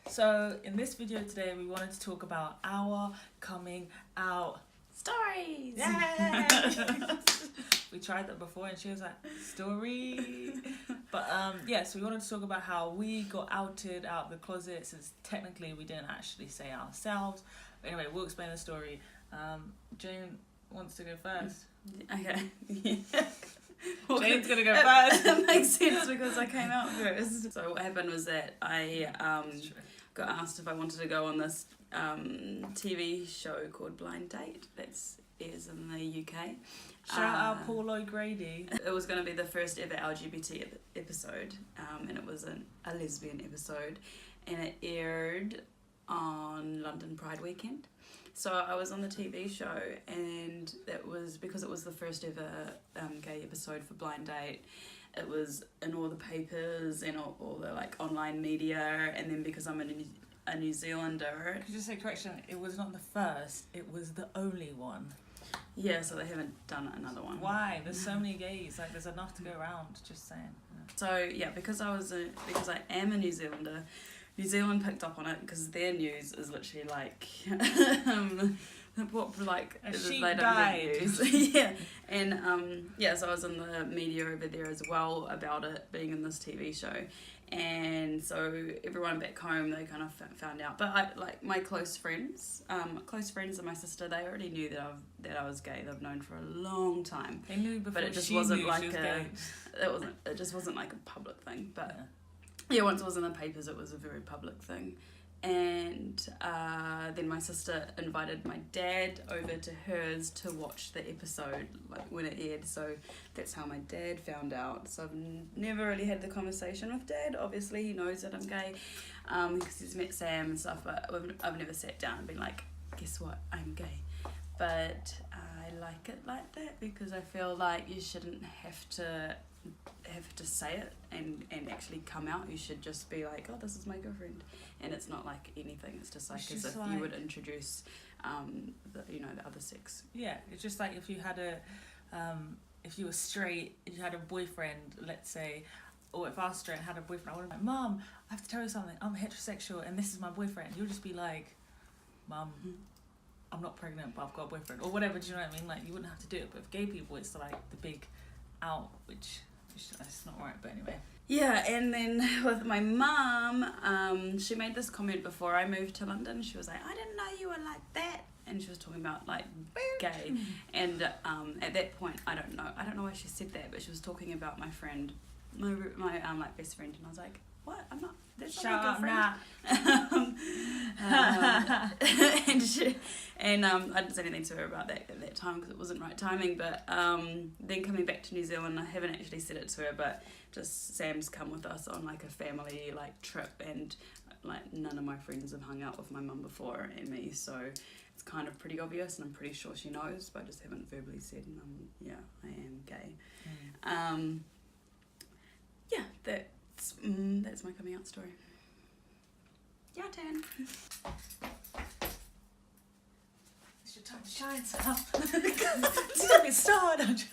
So in this video today, we wanted to talk about our coming out stories. Yeah. We tried that before and she was like, story. But so we wanted to talk about how we got outed out of the closet, since technically we didn't actually say ourselves. But anyway, we'll explain the story. Jane wants to go first. Okay. Jane's gonna go first. That makes sense because I came out first. So what happened was that I got asked if I wanted to go on this TV show called Blind Date that's airs in the UK. Shout out Paul Lloyd Grady. It was going to be the first ever LGBT episode, and it was a lesbian episode, and it aired on London Pride weekend. So I was on the TV show, and it was because it was the first ever gay episode for Blind Date. It was in all the papers and all the like online media, and then because I'm a New Zealander. Could you just say correction? It was not the first. It was the only one. Yeah, so they haven't done another one. Why? There's so many gays. Like, there's enough to go around. Just saying. Yeah. So yeah, because I am a New Zealander, New Zealand picked up on it because their news is literally like what like a they sheep don't died. get news. Yeah, and so I was in the media over there as well about it being in this TV show. And so everyone back home, they kind of found out. But my close friends and my sister, they already knew that I was gay. They've known for a long time. They knew before, but it just she wasn't knew like she was gay. It just wasn't like a public thing. But yeah, once it was in the papers, it was a very public thing. And then my sister invited my dad over to hers to watch the episode like when it aired, so that's how my dad found out. So I've never really had the conversation with Dad. Obviously he knows that I'm gay because he's met Sam and stuff, but I've never sat down and been like, guess what, I'm gay. But I like it like that because I feel like you shouldn't have to say it and actually come out. You should just be like, oh, this is my girlfriend, and it's not like anything. It's just like it's as just if like, you would introduce the other sex. Yeah, it's just like if you had if you were straight and you had a boyfriend, let's say, or if I was straight and had a boyfriend, I would be like, Mum, I have to tell you something, I'm heterosexual and this is my boyfriend. You'll just be like, Mum, I'm not pregnant but I've got a boyfriend, or whatever. Do you know what I mean? Like, you wouldn't have to do it. But with gay people, it's like the big out, which it's not right, but anyway. Yeah, and then with my mum, she made this comment before I moved to London. She was like, I didn't know you were like that. And she was talking about like gay. And at that point, I don't know why she said that, but she was talking about my friend, my like best friend, and I was like, what? I'm not. That's Shout not my out, and I didn't say anything to her about that at that time because it wasn't right timing. But then coming back to New Zealand, I haven't actually said it to her, but just Sam's come with us on like a family like trip, and like none of my friends have hung out with my mum before and me, so it's kind of pretty obvious, and I'm pretty sure she knows, but I just haven't verbally said, yeah, I am gay. That's my coming out story. Your turn. It's your time to shine, Sam. Don't get started.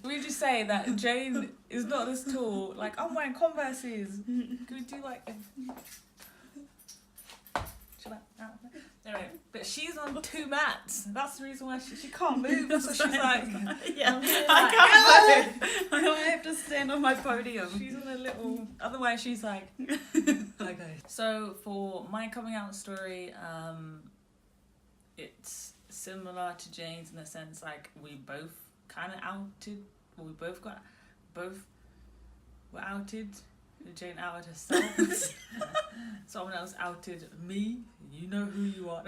We just say that Jane is not this tall. Like, I'm wearing Converses. Can we do like anyway, but she's on 2 mats. That's the reason why she can't move. That's what she's like. Yeah, I can't move. I have to stand on my podium. She's on a little. Otherwise, she's like. Okay. So for my coming out story, it's similar to Jane's in the sense like we both kind of outed. Well, we both were outed. Jane outed herself. Someone else outed me. You know who you are.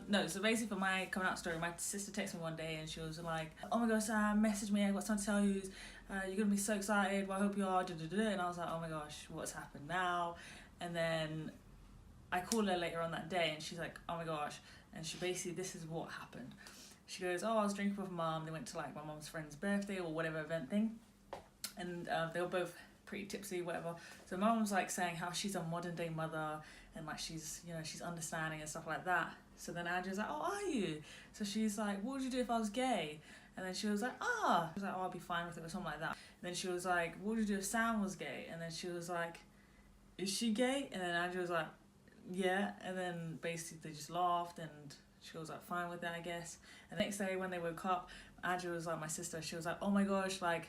No, so basically for my coming out story, my sister texted me one day and she was like, oh my gosh, Sam, message me, I got something to tell you. You're going to be so excited. Well, I hope you are. And I was like, oh my gosh, what's happened now? And then I called her later on that day and she's like, oh my gosh. And she basically, this is what happened. She goes, oh, I was drinking with Mum. They went to like my mum's friend's birthday or whatever event thing. And they were both pretty tipsy, whatever. So Mum was like saying how she's a modern day mother and like she's understanding and stuff like that. So then Andrew's like, oh, are you? So she's like, what would you do if I was gay? And then she was like, She was like, oh, I'll be fine with it or something like that. And then she was like, what would you do if Sam was gay? And then she was like, is she gay? And then Andrew was like, yeah. And then basically they just laughed and she was like, fine with it, I guess. And the next day when they woke up, Andrew was like, my sister, she was like, oh my gosh, like,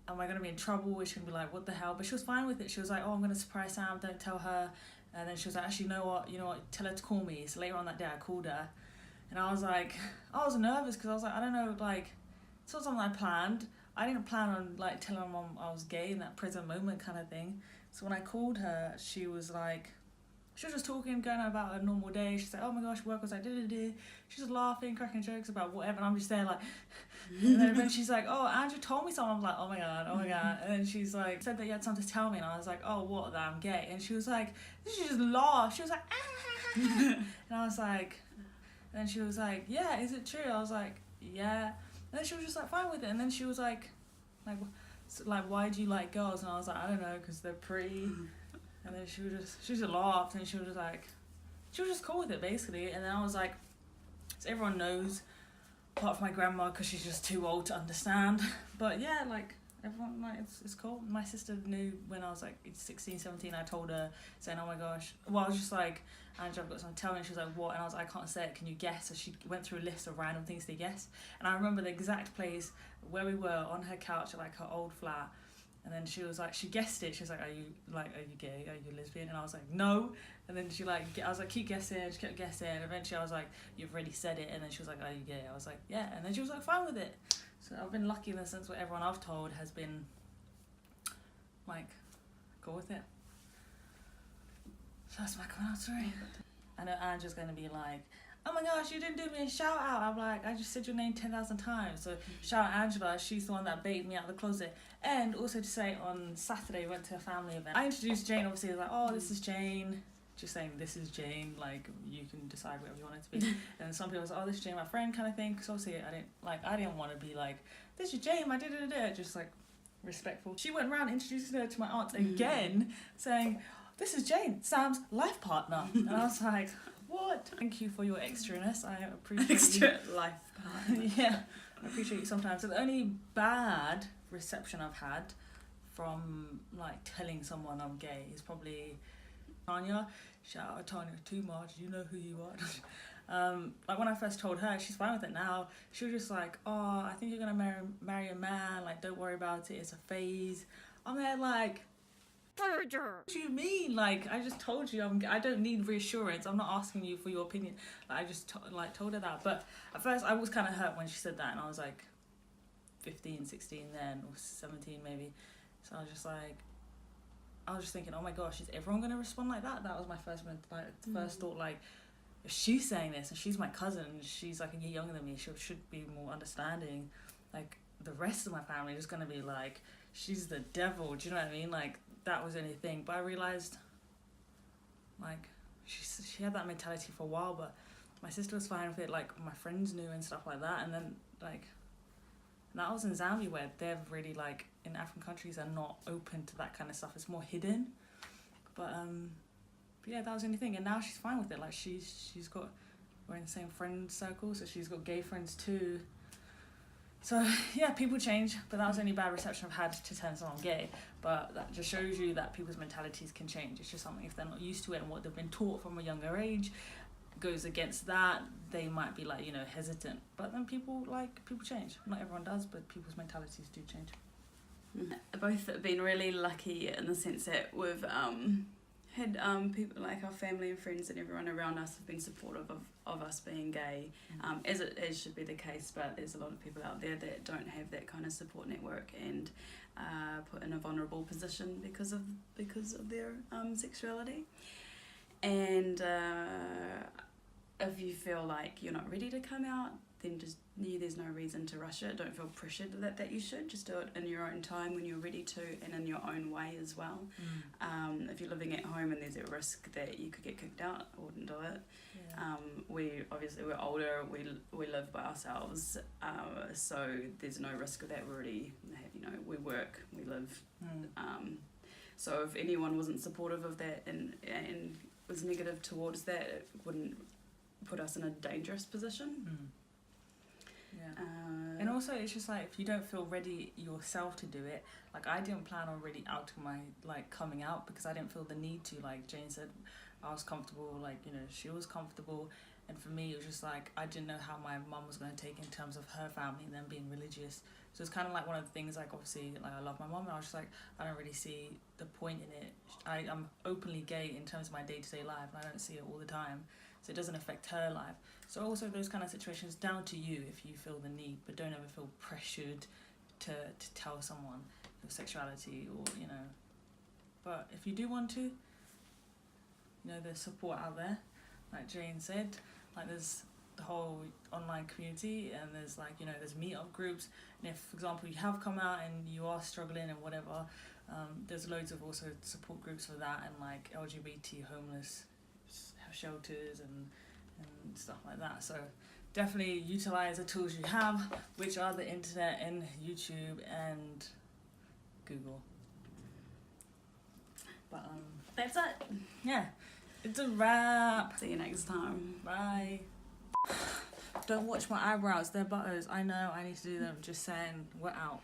am I going to be in trouble? Is she going to be like, what the hell? But she was fine with it. She was like, oh, I'm going to surprise Sam, don't tell her. And then she was like, actually, you know what, tell her to call me. So later on that day I called her. And I was like, I was nervous because I was like, I don't know, like, it's not something I planned. I didn't plan on, like, telling her mom I was gay in that present moment kind of thing. So when I called her, she was just talking, going on about a normal day. She's like, oh my gosh, work was like, da-da-da. She's just laughing, cracking jokes about whatever. And I'm just there like, and then she's like, oh, Andrew told me something. I'm like, oh my God. And then she's like, said that you had something to tell me. And I was like, oh, what, that I'm gay? And she was like, she just laughed. She was like, ah. And I was like, and then she was like, yeah, is it true? I was like, yeah. And then she was just like, fine with it. And then she was like, why do you like girls? And I was like, I don't know, because they're pretty. And then she just laughed and she was just cool with it basically. And then I was like, so everyone knows, apart from my grandma, because she's just too old to understand. But yeah, like everyone, like it's cool. My sister knew when I was like 16, 17. I told her, saying, oh my gosh. Well, I was just like, Angela, I've got something to tell me. And she was like, what? And I was like, I can't say it. Can you guess? So she went through a list of random things to guess. And I remember the exact place where we were on her couch at like her old flat. And then she was like, she guessed it. She was like, are you gay? Are you lesbian? And I was like, no. And then she I was like, keep guessing. She kept guessing. And eventually I was like, you've already said it. And then she was like, are you gay? I was like, yeah. And then she was like, fine with it. So I've been lucky in the sense where everyone I've told has been like, go with it. So that's my coming out story. I know Angela's going to be like, oh my gosh, you didn't do me a shout out. I'm like, I just said your name 10,000 times. So shout out Angela, she's the one that baited me out of the closet. And also to say, on Saturday, we went to a family event. I introduced Jane, obviously, I was like, oh, this is Jane. Just saying, this is Jane, like, you can decide whatever you want it to be. And some people was like, oh, this is Jane, my friend, kind of thing. Because obviously, I didn't want to be like, this is Jane, my da-da-da-da. Just like, respectful. She went around introducing her to my aunts again, saying, this is Jane, Sam's life partner. And I was like, what? Thank you for your extraness. I appreciate you. Life partner. Yeah, I appreciate you sometimes. So the only bad reception I've had from like telling someone I'm gay is probably Tanya. Shout out Tanya too much. You know who you are. Like when I first told her, she's fine with it now. She was just like, oh, I think you're gonna marry a man. Like, don't worry about it. It's a phase. I'm there like, what do you mean? Like, I just told you I don't need reassurance. I'm not asking you for your opinion. Like, I just told her that. But at first I was kind of hurt when she said that, and I was like 15, 16 then, or 17 maybe. So I was just thinking, oh my gosh, is everyone gonna respond like that? That was my first thought. Like, if she's saying this and she's my cousin, she's like a year younger than me, she should be more understanding. Like, the rest of my family is gonna be like, she's the devil. Do you know what I mean? Like, that was anything. But I realised, like, she had that mentality for a while, but my sister was fine with it. Like, my friends knew and stuff like that. And then, like, and that was in Zambia, where they're really, like, in African countries are not open to that kind of stuff. It's more hidden. But yeah, that was anything. And now she's fine with it. Like, we're in the same friend circle, so she's got gay friends too. So yeah, people change, but that was the only bad reception I've had to turn someone gay. But that just shows you that people's mentalities can change. It's just something, if they're not used to it and what they've been taught from a younger age goes against that, they might be like, hesitant. But then people change. Not everyone does, but people's mentalities do change. Both have been really lucky in the sense that we've had people like our family and friends and everyone around us have been supportive of us being gay, as should be the case. But there's a lot of people out there that don't have that kind of support network and put in a vulnerable position because of their sexuality. And if you feel like you're not ready to come out, then just there's no reason to rush it. Don't feel pressured that you should. Just do it in your own time when you're ready to, and in your own way as well. If you're living at home and there's a risk that you could get kicked out, I wouldn't do it. Yeah. We're older. We live by ourselves, so there's no risk of that. We already have, we work, we live. So if anyone wasn't supportive of that and was negative towards that, it wouldn't put us in a dangerous position. Yeah. Yeah. And also, it's just like, if you don't feel ready yourself to do it, like I didn't plan on really outing my, like, coming out, because I didn't feel the need to. Like Jane said, I was comfortable, like, you know, she was comfortable, and for me it was just like, I didn't know how my mum was going to take in terms of her family and them being religious. So it's kind of like one of the things, like, obviously, like, I love my mum, and I was just like, I don't really see the point in it. I'm openly gay in terms of my day-to-day life, and I don't see it all the time, so it doesn't affect her life. So also those kind of situations, down to you if you feel the need, but don't ever feel pressured to tell someone your sexuality, or, you know. But if you do want to, you know, there's support out there, like Jane said. Like, there's the whole online community, and there's, like, you know, there's meet-up groups, and if, for example, you have come out and you are struggling and whatever, there's loads of also support groups for that, and like LGBT homeless shelters and stuff like that. So definitely utilize the tools you have, which are the internet and YouTube and Google. But That's it. yeah, it's a wrap. See you next time. Bye. Don't watch my eyebrows, they're butters. I know, I need to do them. Just saying, we're out.